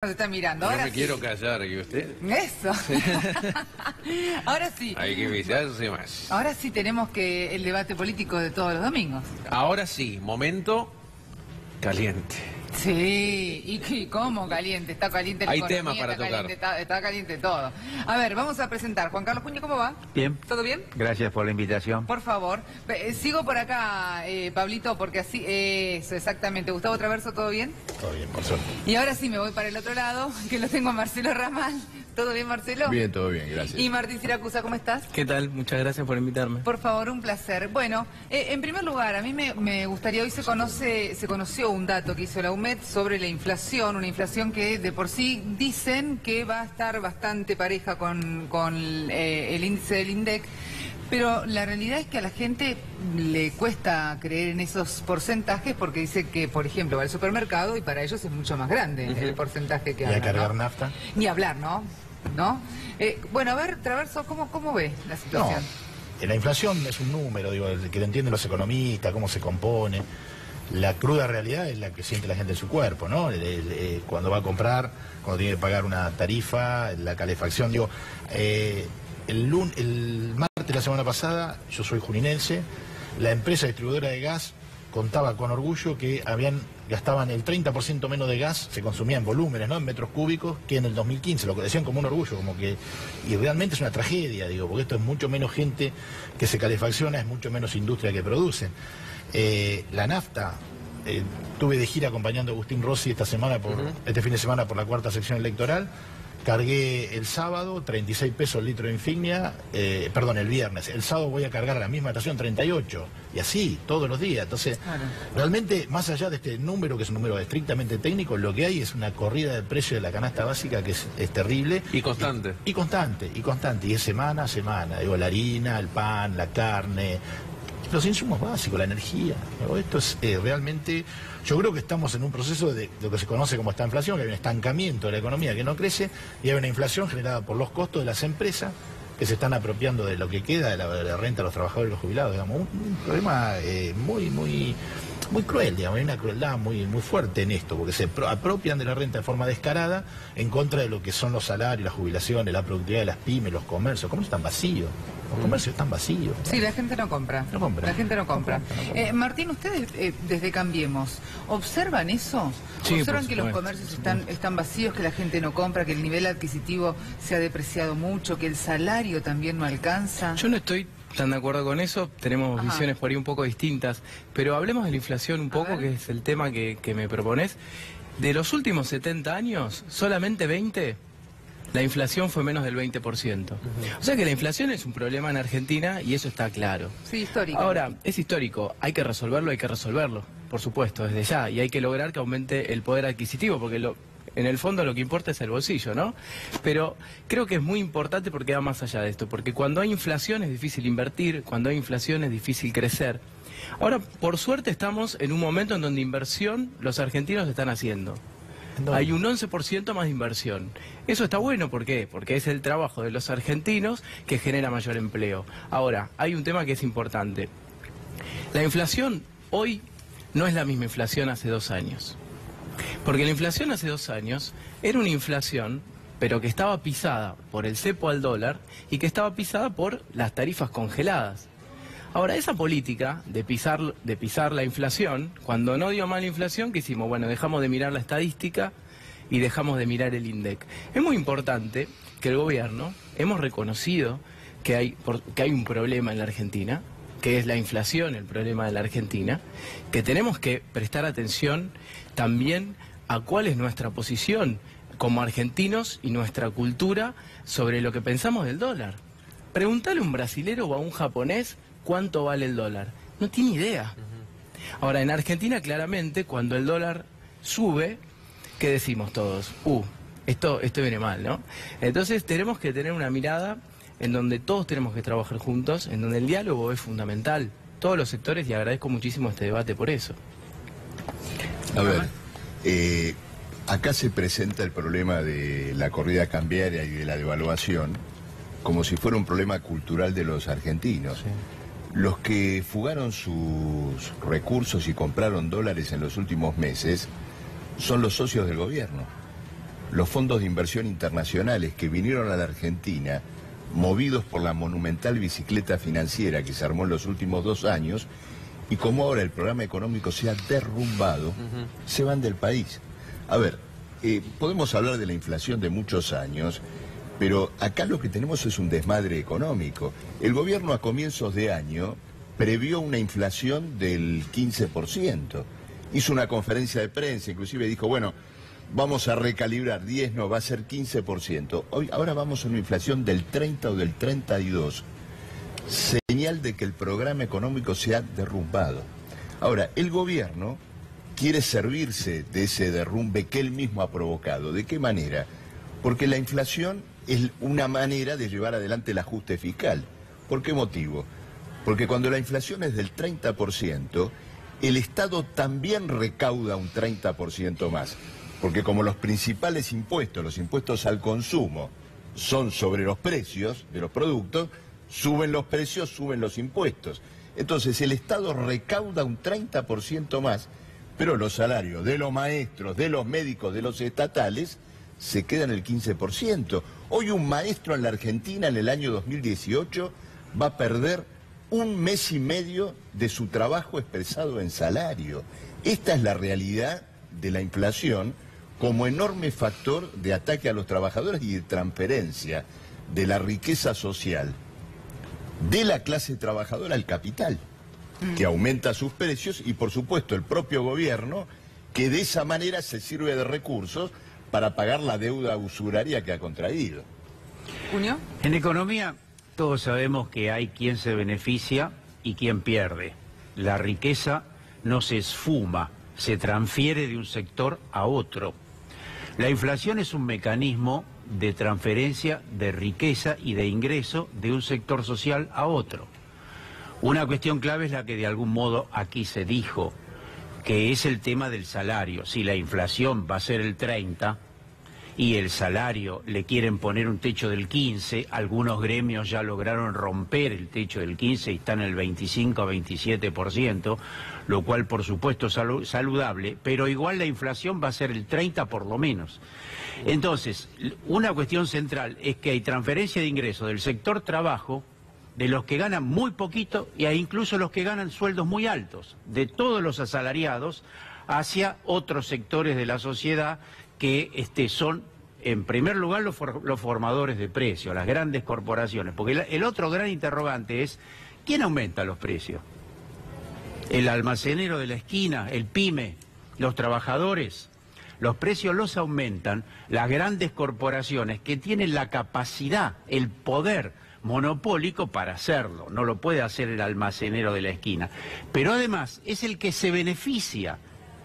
Nos está mirando. No Ahora me sí. quiero callar, ¿y usted? Eso. Ahora sí. Hay que evitarse más. Ahora sí tenemos que el debate político de todos los domingos. Ahora sí, momento caliente. Sí, y cómo caliente, está caliente la Hay economía, temas para está tocar. caliente, está caliente todo. A ver, vamos a presentar. Juan Carlos Puño, ¿cómo va? Bien. ¿Todo bien? Gracias por la invitación. Por favor. Sigo por acá, Pablito, porque así, eso, exactamente. Gustavo Traverso, ¿todo bien? Todo bien, por suerte. Y ahora sí me voy para el otro lado, que lo tengo a Marcelo Ramal. ¿Todo bien, Marcelo? Bien, todo bien, gracias. Y Martín Siracusa, ¿cómo estás? ¿Qué tal? Muchas gracias por invitarme. Por favor, un placer. Bueno, en primer lugar, a mí me gustaría, hoy se conoció un dato que hizo la UMED sobre la inflación, una inflación que de por sí dicen que va a estar bastante pareja con el índice del INDEC, pero la realidad es que a la gente le cuesta creer en esos porcentajes porque dice que, por ejemplo, va al supermercado y para ellos es mucho más grande el porcentaje que ¿Y a hablan, cargar ¿no? nafta? Ni hablar, ¿no? Bueno, a ver, Traverso, ¿cómo ve la No, situación? la inflación es un número, digo, el que lo entienden los economistas, cómo se compone. La cruda realidad es la que siente la gente en su cuerpo, ¿no? Cuando va a comprar, cuando tiene que pagar una tarifa, la calefacción, digo... El martes de la semana pasada, yo soy juninense, la empresa distribuidora de gas contaba con orgullo que gastaban el 30% menos de gas, se consumía en volúmenes, ¿no? En metros cúbicos, que en el 2015, lo que decían como un orgullo, y realmente es una tragedia, digo, porque esto es mucho menos gente que se calefacciona, es mucho menos industria que produce. La nafta, estuve de gira acompañando a Agustín Rossi este fin de semana por la cuarta sección electoral. Cargué el sábado 36 pesos el litro de Insignia, el viernes. El sábado voy a cargar a la misma estación 38, y así, todos los días. Entonces, Claro. Realmente, más allá de este número, que es un número estrictamente técnico, lo que hay es una corrida de precio de la canasta básica que es terrible. Y constante. Y constante. Y es semana a semana. Digo, la harina, el pan, la carne... Los insumos básicos, la energía. Esto es realmente... Yo creo que estamos en un proceso de lo que se conoce como esta inflación, que hay un estancamiento de la economía que no crece, y hay una inflación generada por los costos de las empresas que se están apropiando de lo que queda de la renta a los trabajadores y los jubilados. Digamos, un problema muy cruel, digamos, hay una crueldad muy fuerte en esto, porque se apropian de la renta de forma descarada en contra de lo que son los salarios, las jubilaciones, la productividad de las pymes, los comercios. Los comercios están vacíos. Los comercios están vacíos. Sí, la gente no compra. No compra. La gente no compra. No compra. Martín, ustedes desde Cambiemos, ¿observan eso? Sí, ¿Observan por que los supuesto. comercios están vacíos, que la gente no compra, que el nivel adquisitivo se ha depreciado mucho, que el salario también no alcanza? Yo no estoy tan de acuerdo con eso, tenemos Ajá. visiones por ahí un poco distintas, pero hablemos de la inflación un poco, ver. que es el tema que me propones. De los últimos 70 años, solamente 20, la inflación fue menos del 20%. O sea que la inflación es un problema en Argentina y eso está claro. Sí, histórico. Ahora, es histórico, hay que resolverlo, por supuesto, desde ya, y hay que lograr que aumente el poder adquisitivo, porque en el fondo lo que importa es el bolsillo, ¿no? Pero creo que es muy importante porque va más allá de esto, porque cuando hay inflación es difícil invertir, cuando hay inflación es difícil crecer. Ahora, por suerte estamos en un momento en donde inversión los argentinos están haciendo. Hay un 11% más de inversión. Eso está bueno, ¿por qué? Porque es el trabajo de los argentinos que genera mayor empleo. Ahora, hay un tema que es importante. La inflación hoy no es la misma inflación hace 2 años. Porque la inflación hace 2 años era una inflación, pero que estaba pisada por el cepo al dólar y que estaba pisada por las tarifas congeladas. Ahora, esa política de pisar la inflación, cuando no dio mal la inflación, ¿qué hicimos? Bueno, dejamos de mirar la estadística y dejamos de mirar el INDEC. Es muy importante que el gobierno, hemos reconocido que hay un problema en la Argentina, que es la inflación, el problema de la Argentina, que tenemos que prestar atención también a cuál es nuestra posición como argentinos y nuestra cultura sobre lo que pensamos del dólar. Preguntale a un brasilero o a un japonés cuánto vale el dólar. No tiene idea. Ahora, en Argentina, claramente, cuando el dólar sube, ¿qué decimos todos? Esto viene mal, ¿no? Entonces, tenemos que tener una mirada en donde todos tenemos que trabajar juntos, en donde el diálogo es fundamental. Todos los sectores, y agradezco muchísimo este debate por eso. A ver, acá se presenta el problema de la corrida cambiaria y de la devaluación como si fuera un problema cultural de los argentinos. Sí. Los que fugaron sus recursos y compraron dólares en los últimos meses son los socios del gobierno. los fondos de inversión internacionales que vinieron a la Argentina, movidos por la monumental bicicleta financiera que se armó en los últimos 2 años, y como ahora el programa económico se ha derrumbado, se van del país. A ver, podemos hablar de la inflación de muchos años, pero acá lo que tenemos es un desmadre económico. El gobierno a comienzos de año previó una inflación del 15%. Hizo una conferencia de prensa, inclusive dijo, bueno, vamos a recalibrar, 10 no, va a ser 15%. Ahora vamos a una inflación del 30 o del 32. Señal de que el programa económico se ha derrumbado. Ahora, el gobierno quiere servirse de ese derrumbe que él mismo ha provocado. ¿De qué manera? Porque la inflación es una manera de llevar adelante el ajuste fiscal. ¿Por qué motivo? Porque cuando la inflación es del 30%, el Estado también recauda un 30% más. Porque como los principales impuestos, los impuestos al consumo, son sobre los precios de los productos, suben los precios, suben los impuestos. Entonces el Estado recauda un 30% más, pero los salarios de los maestros, de los médicos, de los estatales, se quedan el 15%. Hoy un maestro en la Argentina en el año 2018 va a perder 1 mes y medio de su trabajo expresado en salario. Esta es la realidad de la inflación como enorme factor de ataque a los trabajadores y de transferencia de la riqueza social de la clase trabajadora al capital, que aumenta sus precios, y por supuesto el propio gobierno, que de esa manera se sirve de recursos para pagar la deuda usuraria que ha contraído. ¿Junio? En economía todos sabemos que hay quien se beneficia y quien pierde. La riqueza no se esfuma, se transfiere de un sector a otro. La inflación es un mecanismo de transferencia de riqueza y de ingreso de un sector social a otro. Una cuestión clave es la que de algún modo aquí se dijo, que es el tema del salario. Si la inflación va a ser el 30 y el salario le quieren poner un techo del 15, algunos gremios ya lograron romper el techo del 15 y están en el 25 a 27%, lo cual por supuesto es saludable, pero igual la inflación va a ser el 30 por lo menos. Entonces, una cuestión central es que hay transferencia de ingresos del sector trabajo, de los que ganan muy poquito e incluso los que ganan sueldos muy altos, de todos los asalariados hacia otros sectores de la sociedad que son, en primer lugar, los formadores de precios, las grandes corporaciones. Porque el otro gran interrogante es, ¿quién aumenta los precios? ¿El almacenero de la esquina, el pyme, los trabajadores? Los precios los aumentan las grandes corporaciones que tienen la capacidad, el poder monopólico para hacerlo. No lo puede hacer el almacenero de la esquina. Pero además es el que se beneficia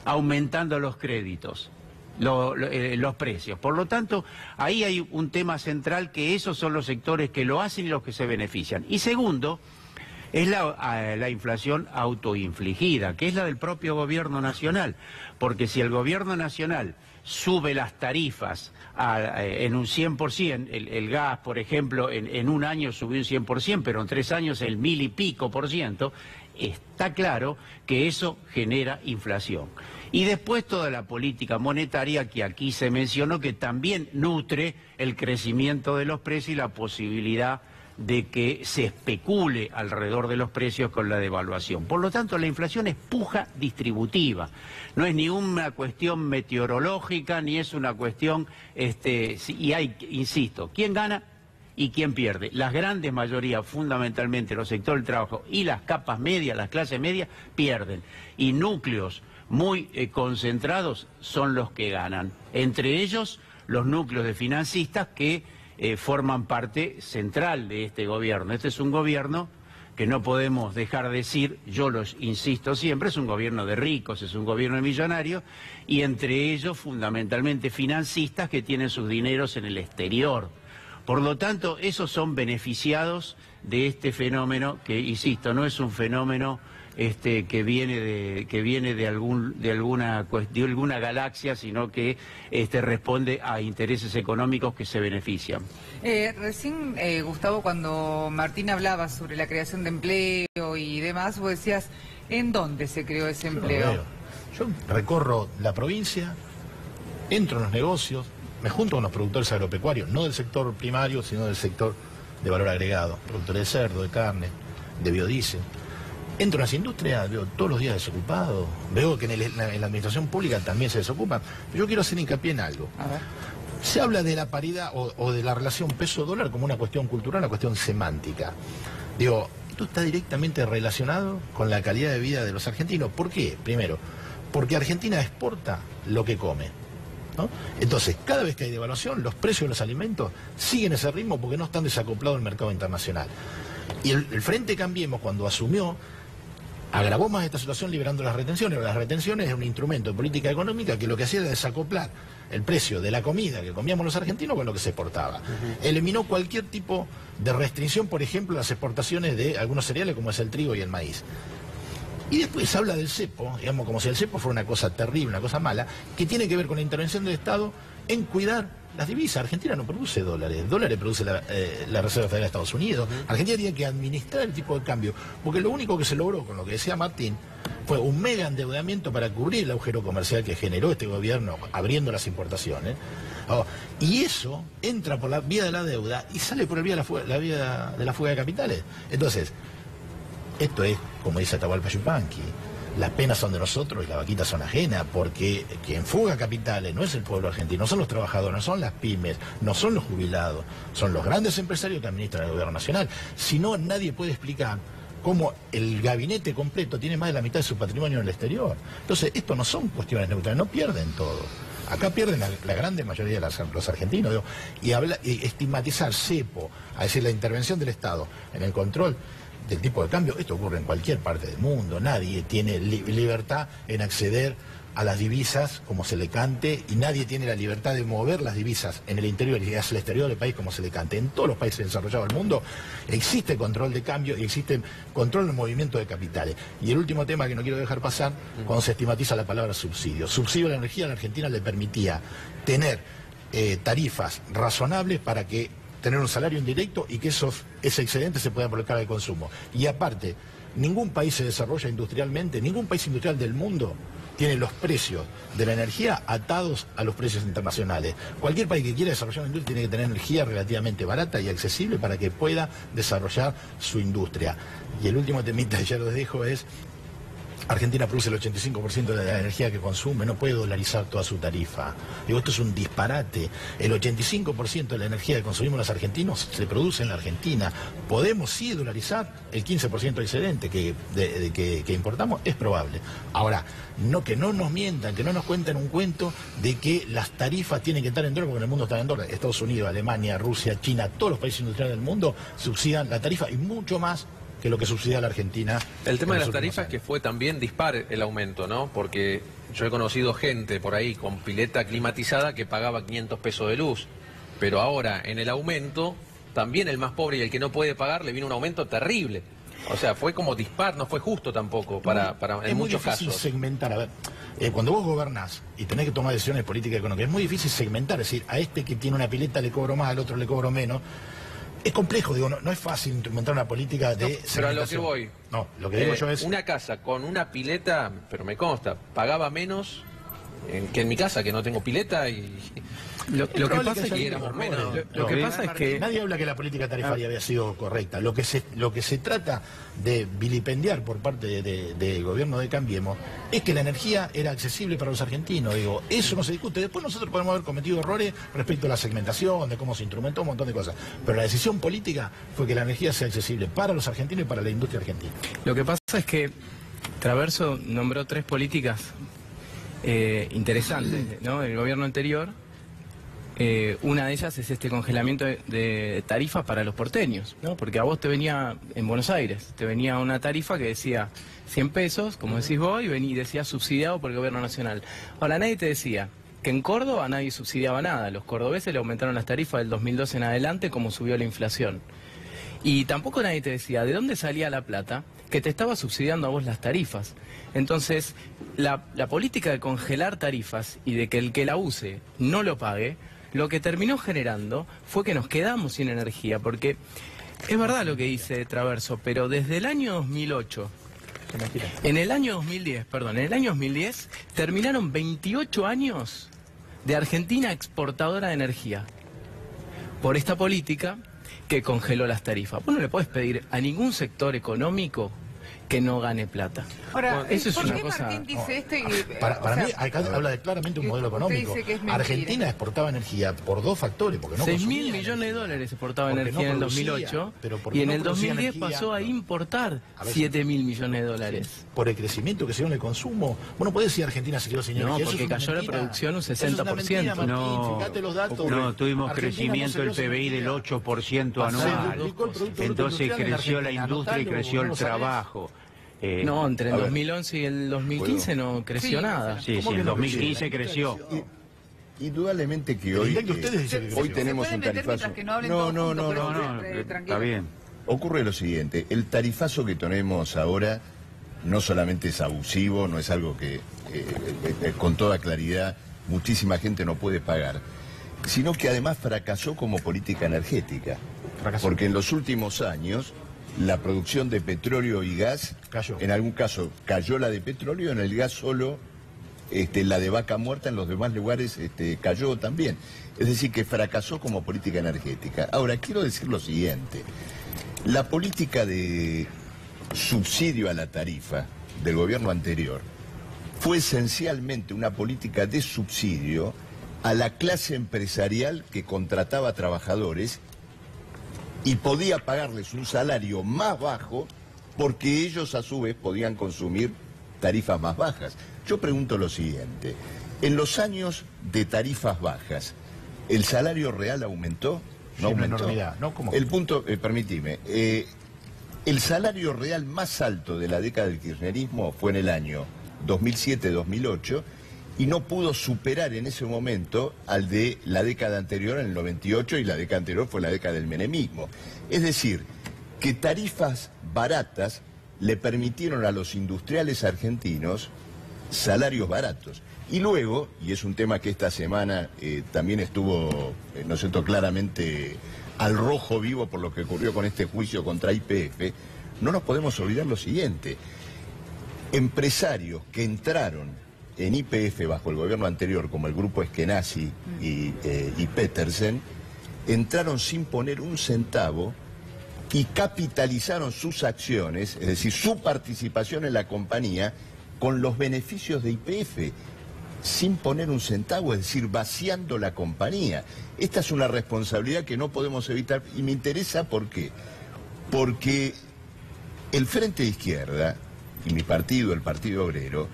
aumentando los créditos, los precios. Por lo tanto, ahí hay un tema central, que esos son los sectores que lo hacen y los que se benefician. Y segundo, es la inflación autoinfligida, que es la del propio gobierno nacional. Porque si el gobierno nacional sube las tarifas en un 100%, el gas, por ejemplo, en un año subió un 100%, pero en 3 años el 1000 y pico %, está claro que eso genera inflación. Y después toda la política monetaria que aquí se mencionó, que también nutre el crecimiento de los precios y la posibilidad de que se especule alrededor de los precios con la devaluación. Por lo tanto, la inflación es puja distributiva. No es ni una cuestión meteorológica, ni es una cuestión, y hay, insisto, ¿quién gana y quién pierde? Las grandes mayorías, fundamentalmente los sectores del trabajo y las capas medias, las clases medias, pierden. Y núcleos muy concentrados son los que ganan. Entre ellos, los núcleos de financistas que forman parte central de este gobierno. Este es un gobierno que no podemos dejar de decir, yo los insisto siempre, es un gobierno de ricos, es un gobierno de millonarios, y entre ellos fundamentalmente financistas que tienen sus dineros en el exterior. Por lo tanto, esos son beneficiados de este fenómeno que, insisto, no es un fenómeno que viene de alguna galaxia, sino que responde a intereses económicos que se benefician. Recién, Gustavo, cuando Martín hablaba sobre la creación de empleo y demás, vos decías, ¿en dónde se creó ese empleo? Yo recorro la provincia, entro en los negocios, me junto con los productores agropecuarios, no del sector primario, sino del sector de valor agregado, productores de cerdo, de carne, de biodiesel. Entro en las industrias, veo todos los días desocupados, veo que en la administración pública también se desocupan. Yo quiero hacer hincapié en algo. Se habla de la paridad o de la relación peso-dólar como una cuestión cultural, una cuestión semántica. Digo, esto está directamente relacionado con la calidad de vida de los argentinos. ¿Por qué? Primero, porque Argentina exporta lo que come, ¿no? Entonces, cada vez que hay devaluación, los precios de los alimentos siguen ese ritmo porque no están desacoplados del mercado internacional. Y el Frente Cambiemos, cuando asumió, agravó más esta situación liberando las retenciones. Las retenciones es un instrumento de política económica que lo que hacía era desacoplar el precio de la comida que comíamos los argentinos con lo que se exportaba. Eliminó cualquier tipo de restricción, por ejemplo, las exportaciones de algunos cereales como es el trigo y el maíz. Y después habla del cepo, digamos, como si el cepo fuera una cosa terrible, una cosa mala, que tiene que ver con la intervención del Estado en cuidar las divisas. Argentina no produce dólares, dólares produce la Reserva Federal de Estados Unidos. Argentina tiene que administrar el tipo de cambio, porque lo único que se logró con lo que decía Martín fue un mega endeudamiento para cubrir el agujero comercial que generó este gobierno abriendo las importaciones. Y eso entra por la vía de la deuda y sale por la vía de la fuga de capitales. Entonces, esto es, como dice Atahualpa Yupanqui, las penas son de nosotros y las vaquitas son ajenas, porque quien fuga capitales no es el pueblo argentino, no son los trabajadores, no son las pymes, no son los jubilados, son los grandes empresarios que administran el gobierno nacional. Si no, nadie puede explicar cómo el gabinete completo tiene más de la mitad de su patrimonio en el exterior. Entonces, esto no son cuestiones neutrales, no pierden todo. Acá pierden la grande mayoría de los argentinos. Digo, y estigmatizar cepo, a decir, la intervención del Estado en el control del tipo de cambio, esto ocurre en cualquier parte del mundo. Nadie tiene libertad en acceder a las divisas como se le cante, y nadie tiene la libertad de mover las divisas en el interior y hacia el exterior del país como se le cante. En todos los países desarrollados del mundo existe control de cambio y existe control del movimiento de capitales. Y el último tema que no quiero dejar pasar, cuando se estigmatiza la palabra subsidio. Subsidio a la energía a la Argentina le permitía tener tarifas razonables para que tener un salario indirecto y que ese excedente se pueda colocar al consumo. Y aparte, ningún país se desarrolla industrialmente, ningún país industrial del mundo tiene los precios de la energía atados a los precios internacionales. Cualquier país que quiera desarrollar una industria tiene que tener energía relativamente barata y accesible para que pueda desarrollar su industria. Y el último temita que ya lo dejo es: Argentina produce el 85% de la energía que consume, no puede dolarizar toda su tarifa. Digo, esto es un disparate. El 85% de la energía que consumimos los argentinos se produce en la Argentina. Podemos sí dolarizar el 15% excedente que importamos, es probable. Ahora, que no nos mientan, que no nos cuenten un cuento de que las tarifas tienen que estar en dólares, porque en el mundo están en dólares. Estados Unidos, Alemania, Rusia, China, todos los países industriales del mundo subsidian la tarifa y mucho más que lo que subsidia la Argentina. El tema de las tarifas, que fue también dispar el aumento, ¿no? Porque yo he conocido gente por ahí con pileta climatizada que pagaba 500 pesos de luz, pero ahora en el aumento también el más pobre y el que no puede pagar le vino un aumento terrible. O sea, fue como dispar, no fue justo tampoco para en muchos casos. Es muy difícil segmentar. A ver, cuando vos gobernás y tenés que tomar decisiones políticas y económicas, es muy difícil segmentar, es decir, a este que tiene una pileta le cobro más, al otro le cobro menos. Es complejo, digo, no es fácil implementar una política de segmentación. Pero a lo que voy. No, lo que digo yo es... Una casa con una pileta, pero me consta, pagaba menos que en mi casa, que no tengo pileta y... Lo que pasa es que éramos menos. Lo que pasa es que nadie habla que la política tarifaria había sido correcta. Lo que se trata de vilipendiar por parte del gobierno de Cambiemos es que la energía era accesible para los argentinos. Digo, eso no se discute. Después nosotros podemos haber cometido errores respecto a la segmentación, de cómo se instrumentó, un montón de cosas. Pero la decisión política fue que la energía sea accesible para los argentinos y para la industria argentina. Lo que pasa es que Traverso nombró 3 políticas interesantes, ¿no? El gobierno anterior. Una de ellas es este congelamiento de tarifas para los porteños, ¿no? Porque a vos te venía, en Buenos Aires, te venía una tarifa que decía 100 pesos, como decís vos, y decía subsidiado por el gobierno nacional. Ahora, nadie te decía que en Córdoba nadie subsidiaba nada. Los cordobeses le aumentaron las tarifas del 2012 en adelante, como subió la inflación. Y tampoco nadie te decía de dónde salía la plata que te estaba subsidiando a vos las tarifas. Entonces, la política de congelar tarifas y de que el que la use no lo pague, lo que terminó generando fue que nos quedamos sin energía, porque es verdad lo que dice Traverso, pero desde el año 2008, en el año 2010 terminaron 28 años de Argentina exportadora de energía por esta política que congeló las tarifas. Vos no le podés pedir a ningún sector económico que no gane plata. Ahora, eso es ¿por una qué cosa... Martín dice esto? Para mí, acá habla de claramente un modelo económico. Usted dice que es mentira. Argentina exportaba energía por dos factores, porque no 6.000 consumía millones de energía. dólares exportaba Porque energía no en el producía, 2008 pero porque y en no el producía 2010 energía, pasó a importar a ver, 7.000 millones de dólares. Por el crecimiento que se dio en el consumo. Bueno, puede decir Argentina se quedó sin No, energía. porque Eso es cayó la mentira. producción un Eso es una 60%. mentira, Martín. No, Fíjate los datos. no, tuvimos Argentina crecimiento no del se quedó sin PBI del energía. 8% Se anual. duplicó el Producto Bruto Entonces Industrial en creció la Argentina. industria y Anotalo, creció no el lo sabés. trabajo. No, entre el a ver. 2011 y el 2015 no creció Sí, nada. Sí, ¿Cómo sí, que en no 2015 creció? creció. Indudablemente que El hoy, INDEC de ustedes dice que hoy creció. tenemos ¿Se un pueden meter tarifazo. mientras que no hablen No, todos no, juntos? no, Pero no, No, no, tranquilo. está bien. Ocurre lo siguiente, el tarifazo que tenemos ahora no solamente es abusivo, no es algo que con toda claridad muchísima gente no puede pagar, sino que además fracasó como política energética. Fracasó. Porque en los últimos años la producción de petróleo y gas, Cayó. en algún caso cayó la de petróleo, en el gas solo la de vaca muerta, en los demás lugares cayó también. Es decir, que fracasó como política energética. Ahora, quiero decir lo siguiente. La política de subsidio a la tarifa del gobierno anterior fue esencialmente una política de subsidio a la clase empresarial que contrataba trabajadores y podía pagarles un salario más bajo porque ellos a su vez podían consumir tarifas más bajas. Yo pregunto lo siguiente, en los años de tarifas bajas, ¿el salario real aumentó? Sí, ¿No una aumentó? enormidad, ¿no? ¿Cómo? El punto, permitime, el salario real más alto de la década del kirchnerismo fue en el año 2007-2008 y no pudo superar en ese momento al de la década anterior, en el 98, y la década anterior fue la década del menemismo. Es decir, que tarifas baratas le permitieron a los industriales argentinos salarios baratos. Y luego, y es un tema que esta semana también estuvo, ¿no es cierto?, claramente al rojo vivo por lo que ocurrió con este juicio contra YPF, no nos podemos olvidar lo siguiente. Empresarios que entraron en YPF bajo el gobierno anterior, como el grupo Eskenazi y Petersen, entraron sin poner un centavo y capitalizaron sus acciones, es decir, su participación en la compañía, con los beneficios de YPF, sin poner un centavo, es decir, vaciando la compañía. Esta es una responsabilidad que no podemos evitar y me interesa ¿por qué? Porque el Frente de Izquierda y mi partido, el Partido Obrero,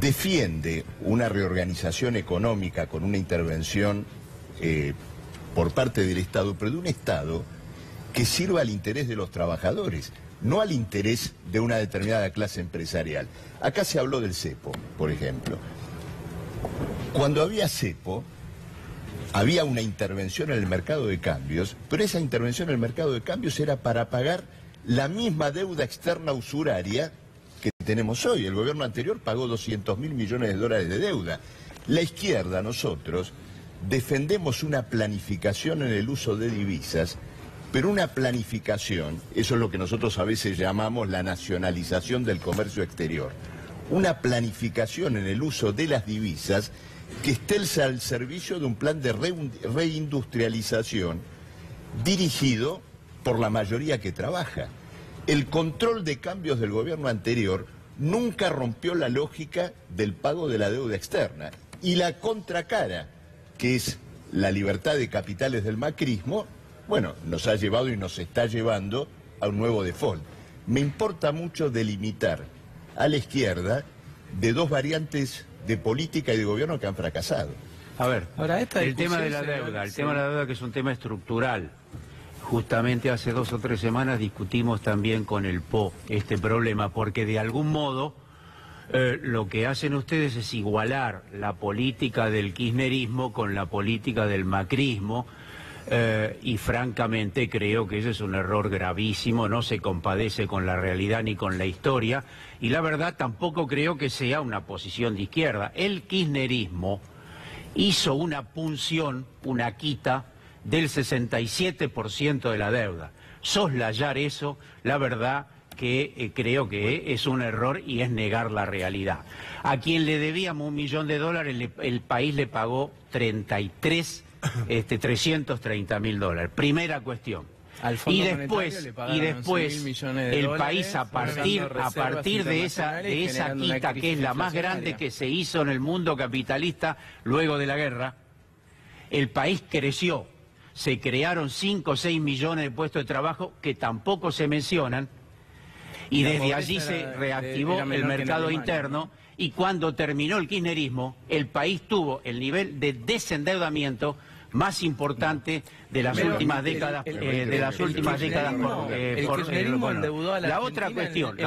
defiende una reorganización económica con una intervención por parte del Estado, pero de un Estado que sirva al interés de los trabajadores, no al interés de una determinada clase empresarial. Acá se habló del cepo, por ejemplo. Cuando había cepo, había una intervención en el mercado de cambios, pero esa intervención en el mercado de cambios era para pagar la misma deuda externa usuraria que tenemos hoy. El gobierno anterior pagó 200.000 millones de dólares de deuda. La izquierda, nosotros, defendemos una planificación en el uso de divisas, pero una planificación, eso es lo que nosotros a veces llamamos la nacionalización del comercio exterior, una planificación en el uso de las divisas que esté al servicio de un plan de reindustrialización dirigido por la mayoría que trabaja. El control de cambios del gobierno anterior nunca rompió la lógica del pago de la deuda externa. Y la contracara, que es la libertad de capitales del macrismo, bueno, nos ha llevado y nos está llevando a un nuevo default. Me importa mucho delimitar a la izquierda de dos variantes de política y de gobierno que han fracasado. A ver, Ahora, esta el tema de la discusión deuda, se- tema de la deuda que es un tema estructural. Justamente hace 2 o 3 semanas discutimos también con el PO este problema, porque de algún modo lo que hacen ustedes es igualar la política del kirchnerismo con la política del macrismo, y francamente creo que ese es un error gravísimo, no se compadece con la realidad ni con la historia, y la verdad tampoco creo que sea una posición de izquierda. El kirchnerismo hizo una punción, una quita del 67% de la deuda. Soslayar eso, la verdad que creo que es un error y es negar la realidad. A quien le debíamos $1 millón, el país le pagó 330.000 $. Primera cuestión. Y después el país a partir de esa quita, que es la más grande que se hizo en el mundo capitalista luego de la guerra, el país creció. Se crearon 5 o 6 millones de puestos de trabajo que tampoco se mencionan, y desde allí se reactivó el mercado interno, y cuando terminó el kirchnerismo, el país tuvo el nivel de desendeudamiento más importante de las últimas décadas. La otra cuestión,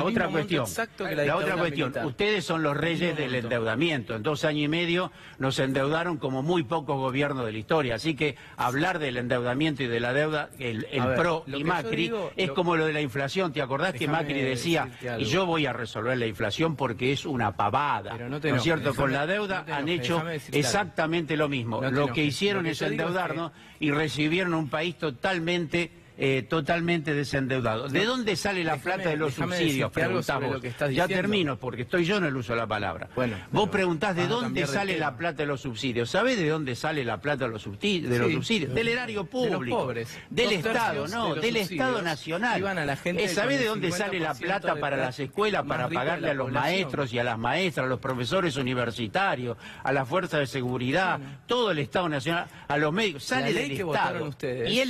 ustedes son los reyes del endeudamiento. En 2 años y medio nos endeudaron como muy pocos gobiernos de la historia. Así que hablar del endeudamiento y de la deuda, el PRO y Macri, es como lo de la inflación. ¿Te acordás que Macri decía, y yo voy a resolver la inflación porque es una pavada? ¿No es cierto? Con la deuda han hecho exactamente lo mismo. Lo que hicieron es endeudarnos y recibieron un país totalmente desendeudado. ¿De dónde sale la plata de los subsidios? Preguntás vos. Ya termino, porque estoy yo en el uso de la palabra. Vos preguntás de dónde sale la plata de los subsidios. ¿Sabés de dónde sale la plata de los subsidios? Del erario público, del Estado, no, del Estado nacional. ¿Sabés de dónde sale la plata para las escuelas, para pagarle a los maestros y a las maestras, a los profesores universitarios, a las fuerzas de seguridad, todo el Estado nacional, a los médicos? Sale del Estado. Y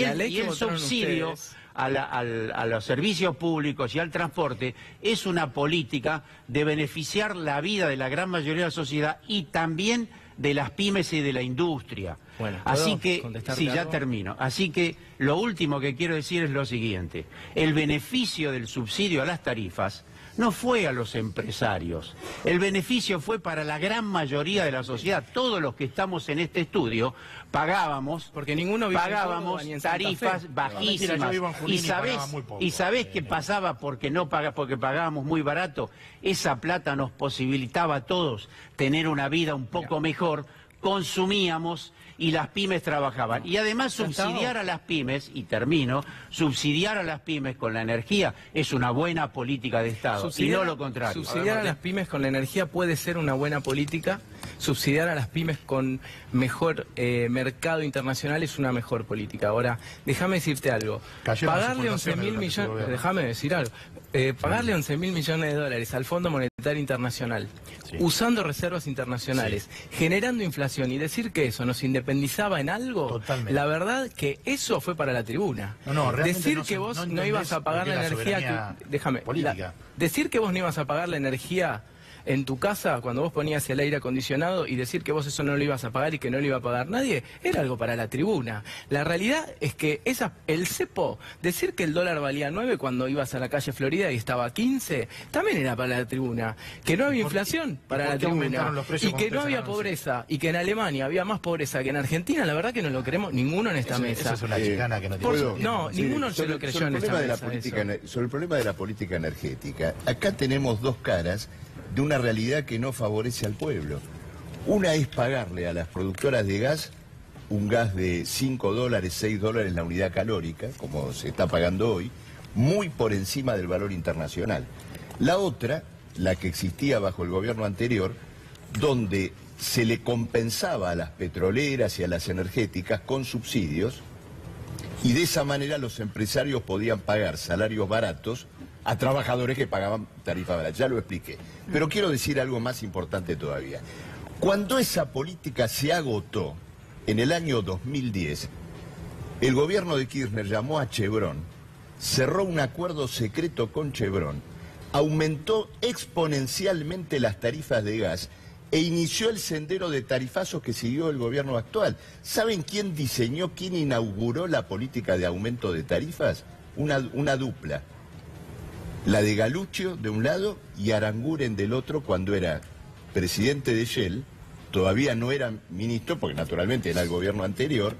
el subsidio a los servicios públicos y al transporte es una política de beneficiar la vida de la gran mayoría de la sociedad y también de las pymes y de la industria. Así que, sí, ya termino. Así que lo último que quiero decir es lo siguiente. El beneficio del subsidio a las tarifas no fue a los empresarios. El beneficio fue para la gran mayoría de la sociedad. Todos los que estamos en este estudio pagábamos tarifas bajísimas. ¿Y sabés qué pasaba porque pagábamos muy barato? Esa plata nos posibilitaba a todos tener una vida un poco mejor, consumíamos y las pymes trabajaban. Y además subsidiar a las pymes, y termino, subsidiar a las pymes con la energía es una buena política de Estado, y no lo contrario. Subsidiar a las pymes con la energía puede ser una buena política, subsidiar a las pymes con mejor mercado internacional es una mejor política. Ahora, déjame decirte algo. Pagarle 11.000 millones, déjame decir algo. Pagarle 11.000 millones de dólares al Fondo Monetario Internacional, usando reservas internacionales, generando inflación, y decir que eso nos independizaba en algo, la verdad que eso fue para la tribuna. Decir que vos no ibas a pagar la energía, decir que vos no ibas a pagar la energía en tu casa cuando vos ponías el aire acondicionado y decir que vos eso no lo ibas a pagar y que no lo iba a pagar nadie, era algo para la tribuna. La realidad es que el cepo, decir que el dólar valía 9 cuando ibas a la calle Florida y estaba a 15, también era para la tribuna. Que no había inflación, para la tribuna. Y que no había pobreza, y que en Alemania había más pobreza que en Argentina, la verdad que no lo creemos ninguno en esta mesa. Eso es una chicana que no tiene. No, ninguno se lo creyó en esta mesa. Sobre el problema de la política energética, acá tenemos dos caras de una realidad que no favorece al pueblo. Una es pagarle a las productoras de gas un gas de $5, $6 la unidad calórica, como se está pagando hoy, muy por encima del valor internacional. La otra, la que existía bajo el gobierno anterior, donde se le compensaba a las petroleras y a las energéticas con subsidios, y de esa manera los empresarios podían pagar salarios baratos a trabajadores que pagaban tarifa barata. Ya lo expliqué. Pero quiero decir algo más importante todavía. Cuando esa política se agotó, en el año 2010, el gobierno de Kirchner llamó a Chevron, cerró un acuerdo secreto con Chevron, aumentó exponencialmente las tarifas de gas e inició el sendero de tarifazos que siguió el gobierno actual. ¿Saben quién diseñó, quién inauguró la política de aumento de tarifas? Una dupla. La de Galuccio de un lado y Aranguren del otro, cuando era presidente de Shell, todavía no era ministro, porque naturalmente era el gobierno anterior,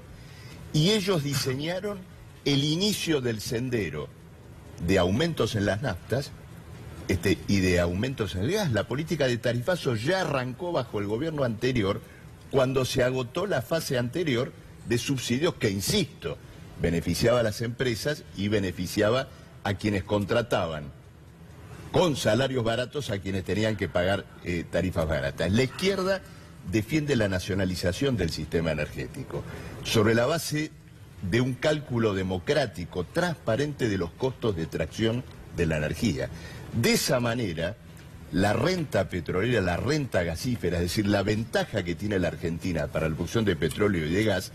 y ellos diseñaron el inicio del sendero de aumentos en las naftas y de aumentos en el gas. La política de tarifazos ya arrancó bajo el gobierno anterior, cuando se agotó la fase anterior de subsidios que, insisto, beneficiaba a las empresas y beneficiaba a quienes contrataban con salarios baratos a quienes tenían que pagar tarifas baratas. La izquierda defiende la nacionalización del sistema energético sobre la base de un cálculo democrático, transparente de los costos de extracción de la energía. De esa manera, la renta petrolera, la renta gasífera, es decir, la ventaja que tiene la Argentina para la producción de petróleo y de gas,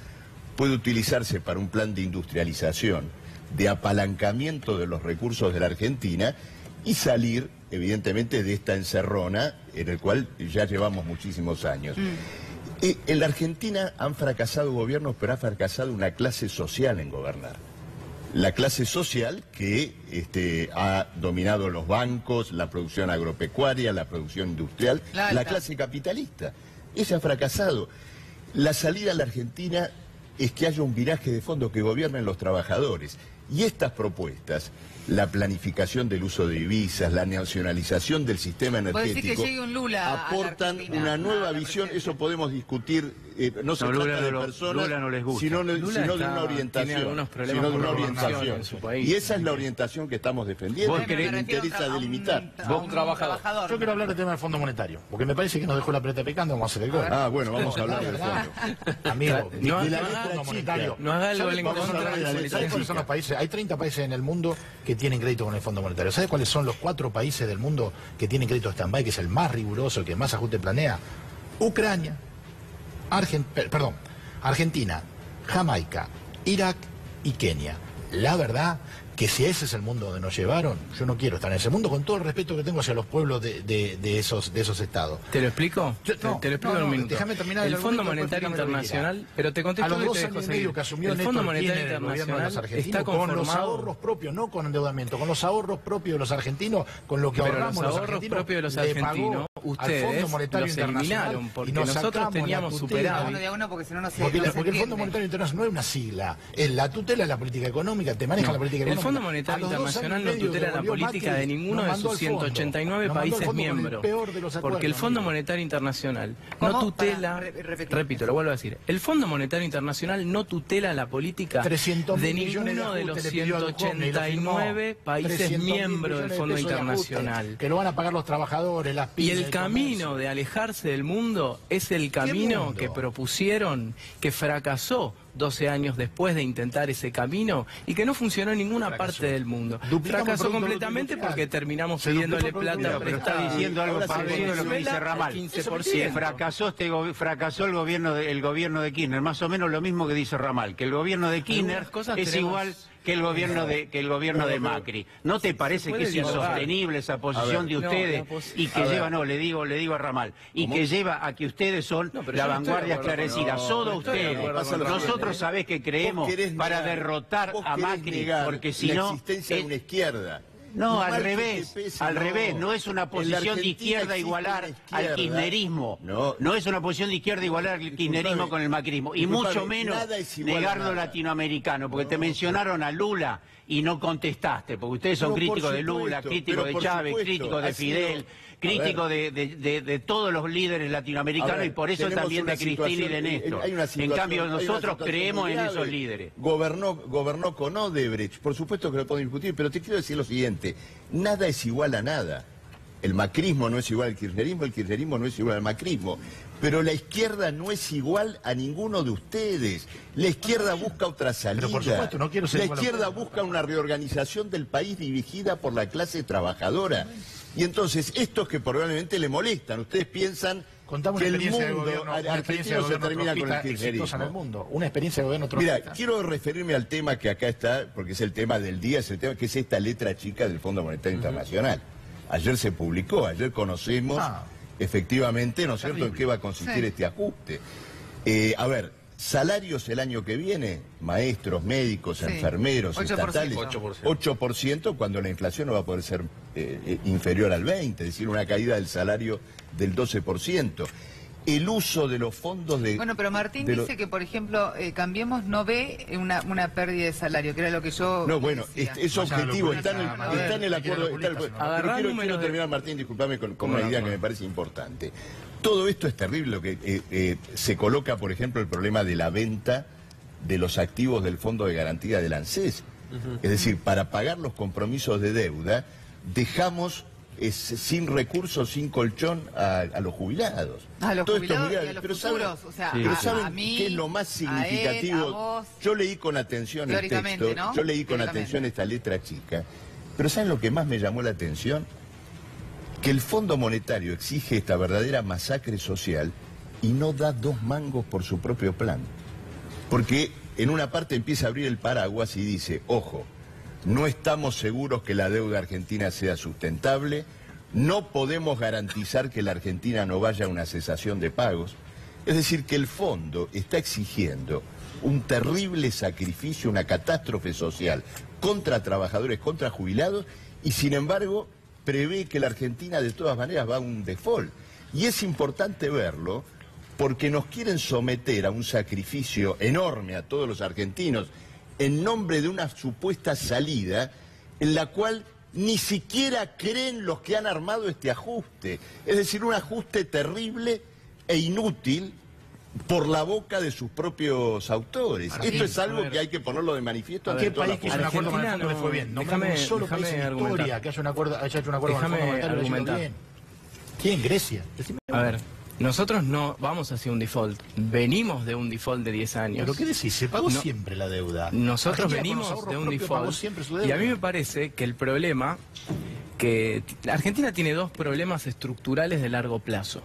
puede utilizarse para un plan de industrialización, de apalancamiento de los recursos de la Argentina y salir, evidentemente, de esta encerrona en el cual ya llevamos muchísimos años. En la Argentina han fracasado gobiernos, pero ha fracasado una clase social en gobernar. La clase social que ha dominado los bancos, la producción agropecuaria, la producción industrial, la clase capitalista. Esa ha fracasado. La salida a la Argentina es que haya un viraje de fondo, que gobiernen los trabajadores. Y estas propuestas, la planificación del uso de divisas, la nacionalización del sistema energético, que llegue un Lula aportan una nueva visión. Eso podemos discutir, no se trata de personas, Lula no les gusta. sino de una orientación. Y esa es la orientación que estamos defendiendo, que me interesa delimitar. Un trabajador. Yo quiero hablar del tema del Fondo Monetario, porque me parece que nos dejó la pelota picando, vamos a hacer el gol. Ah, bueno, vamos a hablar del fondo. Amigo, de la letra monetario. No haga algo en contra de la ¿Sabes cuáles son los países? Hay 30 países en el mundo que tienen crédito con el Fondo Monetario. ¿Sabes cuáles son los 4 países del mundo que tienen crédito stand-by, que es el más riguroso, el que más ajuste planea? Ucrania, Argentina, Jamaica, Irak y Kenia. La verdad que si ese es el mundo donde nos llevaron, yo no quiero estar en ese mundo, con todo el respeto que tengo hacia los pueblos de esos estados. ¿Te lo explico? Te lo explico en un minuto. Déjame terminar el Fondo Monetario Internacional, pero te contesto a los 2 años y medio que asumió el Fondo Monetario Internacional está conformado con los ahorros propios, no con endeudamiento, con los ahorros propios de los argentinos, con lo que ahorramos los ahorros propios de los argentinos, ustedes los eliminaron porque nosotros teníamos superávit. Porque el Fondo Monetario Internacional no es una sigla, es la tutela de la política económica, te maneja la política económica. El Fondo Monetario Internacional no tutela la política de ninguno de sus 189 países miembros, porque el Fondo Monetario Internacional no tutela, repito, lo vuelvo a decir, el Fondo Monetario Internacional no tutela la política de ninguno de los 189 países miembros del Fondo Internacional. Que lo van a pagar los trabajadores, las pymes. Y el camino de alejarse del mundo es el camino que propusieron, que fracasó 12 años después de intentar ese camino y que no funcionó en ninguna parte del mundo. Fracasó completamente porque terminamos pidiéndole plata prestada. Está diciendo algo parecido a lo que dice Ramal. 15%. Fracasó el gobierno de Kirchner, más o menos lo mismo que dice Ramal, que el gobierno de Kirchner es igual que el gobierno de Macri. ¿No te parece que es insostenible esa posición de ustedes y que lleva, le digo a Ramal, y que lleva a que ustedes son la vanguardia esclarecida? Solo ustedes. Nosotros sabés que creemos para derrotar a Macri, porque si no... la existencia de una izquierda. No, al revés, no es una posición de izquierda igualar al kirchnerismo. No es una posición de izquierda igualar al kirchnerismo con el macrismo. Y mucho menos negarlo latinoamericano, porque te mencionaron a Lula y no contestaste, porque ustedes son críticos de Lula, críticos de Chávez, críticos de Fidel, críticos de todos los líderes latinoamericanos y por eso también de Cristina y de Néstor. En cambio, nosotros creemos en esos líderes. Gobernó con Odebrecht, por supuesto que lo podemos discutir, pero te quiero decir lo siguiente, nada es igual a nada. El macrismo no es igual al kirchnerismo, el kirchnerismo no es igual al macrismo. Pero la izquierda no es igual a ninguno de ustedes. La izquierda busca otra salida. Pero por supuesto, no quiero ser la izquierda busca una reorganización del país dirigida por la clase trabajadora. Y entonces, estos que probablemente le molestan, ustedes piensan que el mundo argentino se termina con el kirchnerismo. Una experiencia de gobierno trotskista. Mira, quiero referirme al tema que acá está, porque es el tema del día, es el tema que es esta letra chica del Fondo Monetario Internacional. Ayer se publicó, ayer conocemos efectivamente, ¿no es cierto?, en qué va a consistir este ajuste. A ver, salarios el año que viene, maestros, médicos, enfermeros, 8%. estatales, 8%, cuando la inflación no va a poder ser inferior al 20%, es decir, una caída del salario del 12%. El uso de los fondos de... Bueno, pero Martín dice que, por ejemplo, Cambiemos no ve una pérdida de salario, que era lo que yo... No, bueno, es objetivo, está en el acuerdo... Pero quiero terminar, Martín, discúlpame con una idea que me parece importante. Todo esto es terrible, lo que se coloca, por ejemplo, el problema de la venta de los activos del Fondo de Garantía del ANSES. Es decir, para pagar los compromisos de deuda, dejamos sin recursos, sin colchón a los jubilados. A los Todos jubilados estos y a los pero futuros, saben, o sea, pero a ¿saben mí, qué es lo más significativo? a él, a vos, yo leí con atención el texto, ¿no? yo leí con atención esta letra chica, pero ¿saben lo que más me llamó la atención? Que el Fondo Monetario exige esta verdadera masacre social y no da 2 mangos por su propio plan. Porque en una parte empieza a abrir el paraguas y dice, ojo, no estamos seguros que la deuda argentina sea sustentable, no podemos garantizar que la Argentina no vaya a una cesación de pagos. Es decir, que el fondo está exigiendo un terrible sacrificio, una catástrofe social contra trabajadores, contra jubilados, y sin embargo prevé que la Argentina de todas maneras va a un default. Y es importante verlo porque nos quieren someter a un sacrificio enorme a todos los argentinos en nombre de una supuesta salida en la cual ni siquiera creen los que han armado este ajuste. Es decir, un ajuste terrible e inútil por la boca de sus propios autores. Esto es algo que hay que ponerlo de manifiesto. ¿A qué país que hizo un acuerdo con el fondo le fue bien? No un solo país en la historia que haya hecho un acuerdo con el Fondo Monetario le fue bien. ¿Quién? Grecia. A ver, nosotros no vamos hacia un default. Venimos de un default de 10 años. ¿Pero qué decís? Se pagó siempre la deuda. Nosotros venimos de un default. Y a mí me parece que el problema, que Argentina tiene 2 problemas estructurales de largo plazo.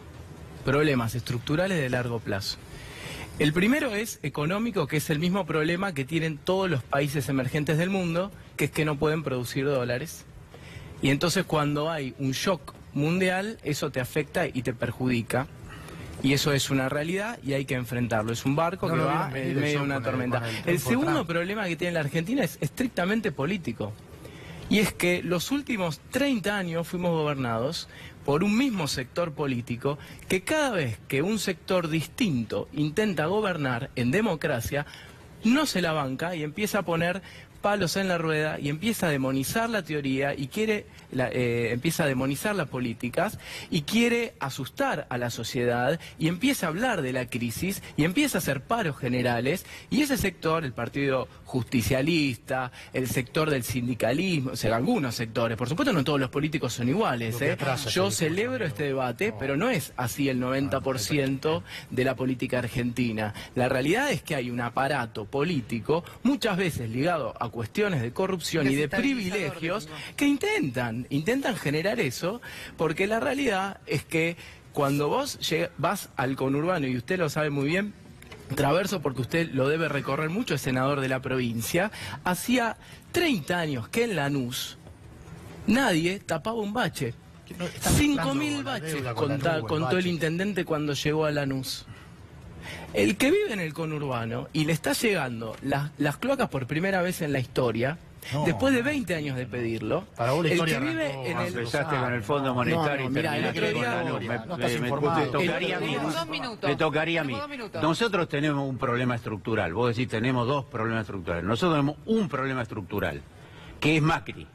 Problemas estructurales de largo plazo. El primero es económico, que es el mismo problema que tienen todos los países emergentes del mundo, que es que no pueden producir dólares. Y entonces cuando hay un shock mundial, eso te afecta y te perjudica. Y eso es una realidad y hay que enfrentarlo. Es un barco que va en medio de una tormenta. El segundo problema que tiene la Argentina es estrictamente político. Y es que los últimos 30 años fuimos gobernados por un mismo sector político que cada vez que un sector distinto intenta gobernar en democracia, no se la banca y empieza a poner palos en la rueda y empieza a demonizar la teoría y empieza a demonizar las políticas y quiere asustar a la sociedad y empieza a hablar de la crisis y empieza a hacer paros generales, y ese sector, el partido justicialista, el sector del sindicalismo, o sea, algunos sectores, por supuesto no todos los políticos son iguales, yo celebro este debate, pero no es así el 90% de la política argentina. La realidad es que hay un aparato político muchas veces ligado a cuestiones de corrupción y de privilegios que intentan generar eso, porque la realidad es que cuando vos vas al conurbano, y usted lo sabe muy bien, Traverso, porque usted lo debe recorrer mucho, es senador de la provincia, hacía 30 años que en Lanús nadie tapaba un bache. 5.000 baches contó el intendente cuando llegó a Lanús. El que vive en el conurbano y le está llegando las cloacas por primera vez en la historia, después de 20 años de pedirlo, el que vive en el... Empezaste con el Fondo Monetario y mira, el otro día... Me tocaría a mí. Nosotros tenemos un problema estructural. Vos decís, tenemos 2 problemas estructurales. Nosotros tenemos un problema estructural, que es Macri,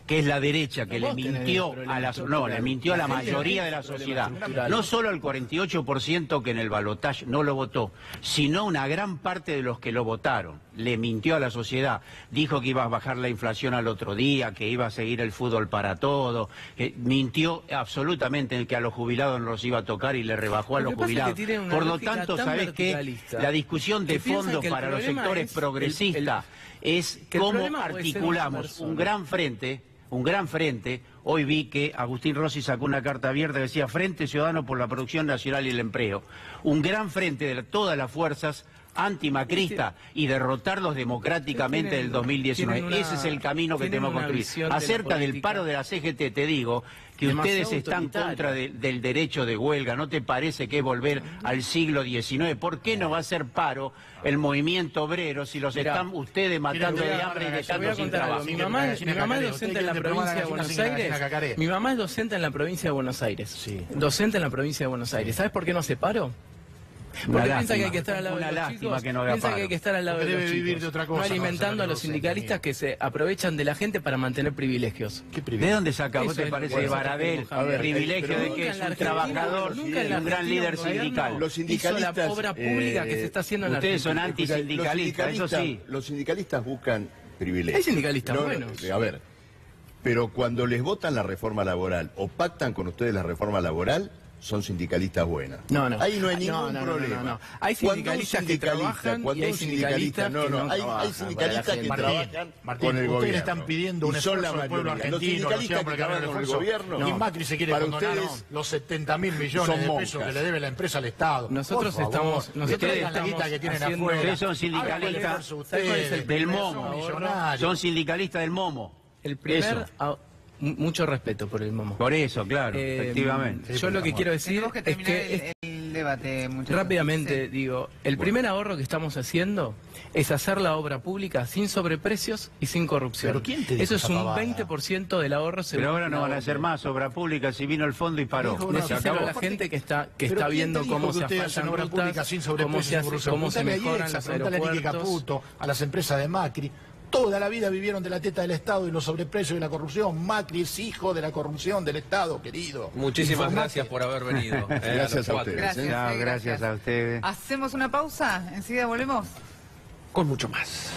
que es la derecha, que le mintió a le mintió a la mayoría de la sociedad. No solo al 48% que en el balotaje no lo votó, sino una gran parte de los que lo votaron. Le mintió a la sociedad. Dijo que iba a bajar la inflación al otro día, que iba a seguir el fútbol para todo. Mintió absolutamente que a los jubilados no los iba a tocar y le rebajó a los jubilados. Por lo tanto, ¿sabés qué? La discusión de fondo para los sectores progresistas es cómo articulamos un gran frente. Hoy vi que Agustín Rossi sacó una carta abierta que decía Frente Ciudadano por la Producción Nacional y el Empleo. Un gran frente de todas las fuerzas antimacrista y derrotarlos democráticamente del 2019. Ese es el camino que tenemos que construir. Acerca del paro de la CGT, te digo que ustedes están contra del derecho de huelga. ¿No te parece que es volver al siglo XIX? ¿Por qué no va a ser paro el movimiento obrero si los están ustedes matando de hambre y dejando sin trabajo? Mi mamá es docente en la provincia de Buenos Aires. Mi mamá es docente en la provincia de Buenos Aires. Docente en la provincia de Buenos Aires. ¿Sabes por qué no se paró? Porque piensa que hay que estar al lado de los chicos, piensa que hay que estar al lado de los chicos, no alimentando a los sindicalistas que se aprovechan de la gente para mantener privilegios. ¿De dónde saca? ¿Vos te parece de Baradel privilegio de que es un trabajador y un gran líder sindical? Los sindicalistas, hizo la obra pública que se está haciendo en la Argentina. Ustedes son antisindicalistas, eso sí. Los sindicalistas buscan privilegios. Hay sindicalistas buenos. A ver, pero cuando les votan la reforma laboral o pactan con ustedes la reforma laboral, son sindicalistas buenas. No. Ahí no hay ningún problema. No. Hay sindicalistas que trabajan y hay sindicalistas que no trabajan. Hay sindicalistas que trabajan Martín, con el ustedes gobierno. le están pidiendo un Y son esfuerzo la al pueblo mayoría. argentino, Los sindicalistas que trabajan con el gobierno. Y Macri se quiere para condonar ustedes los 70.000 millones son de pesos monjas. que le debe la empresa al Estado. Nosotros Por favor, estamos ustedes la guita que tienen haciendo- afuera. Ustedes son sindicalistas Háganle ustedes, del son MOMO. millonarios. Son sindicalistas del MOMO. El primer... Eso. Mucho respeto por el MOMO. Por eso, claro, efectivamente. Yo lo que quiero decir Tenemos que es terminar que el debate, muchachos. rápidamente Sí. digo, el primer ahorro que estamos haciendo es hacer la obra pública sin sobreprecios y sin corrupción. ¿Pero quién te dijo Eso es esa un pavada? 20% del ahorro. Pero ahora no van a hacer más obra pública si vino el fondo y paró. Dijo, no, Se Decíselo acabó. a la gente que está ¿Pero quién viendo te dijo cómo que se ustedes hacen asfaltan obra rutas, pública sin cómo sobreprecios se y hace, corrupción? cómo se Preguntale a mejoran IEXA, los preguntale a Quique aeropuertos. Caputo, a las empresas de Macri. Toda la vida vivieron de la teta del Estado y los sobreprecios y la corrupción. Macri es hijo de la corrupción del Estado, querido. Muchísimas Informate. gracias por haber venido. Gracias a los cuatro. ustedes. Gracias a ustedes. Hacemos una pausa, enseguida volvemos. Con mucho más.